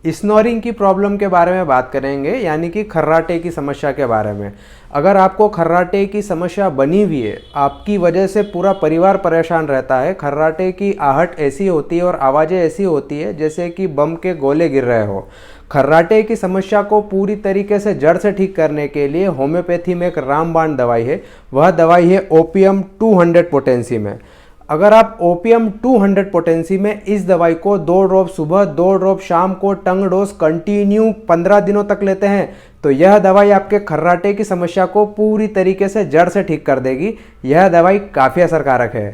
Snoring की problem के बारे में बात करेंगे, यानी कि खर्राटे की समस्या के बारे में। अगर आपको खर्राटे की समस्या बनी हुई है, आपकी वजह से पूरा परिवार परेशान रहता है, खर्राटे की आहट ऐसी होती है और आवाज़ें ऐसी होती है जैसे कि बम के गोले गिर रहे हो। खर्राटे की समस्या को पूरी तरीके से जड़ से ठीक करने के लिए होम्योपैथी में एक रामबाण दवाई है। वह दवाई है ओपियम 200 पोटेंसी में। अगर आप ओपियम 200 पोटेंसी में इस दवाई को 2 ड्रॉप सुबह 2 ड्रॉप शाम को टंग डोज कंटिन्यू 15 दिनों तक लेते हैं तो यह दवाई आपके खर्राटे की समस्या को पूरी तरीके से जड़ से ठीक कर देगी। यह दवाई काफ़ी असरकारक है।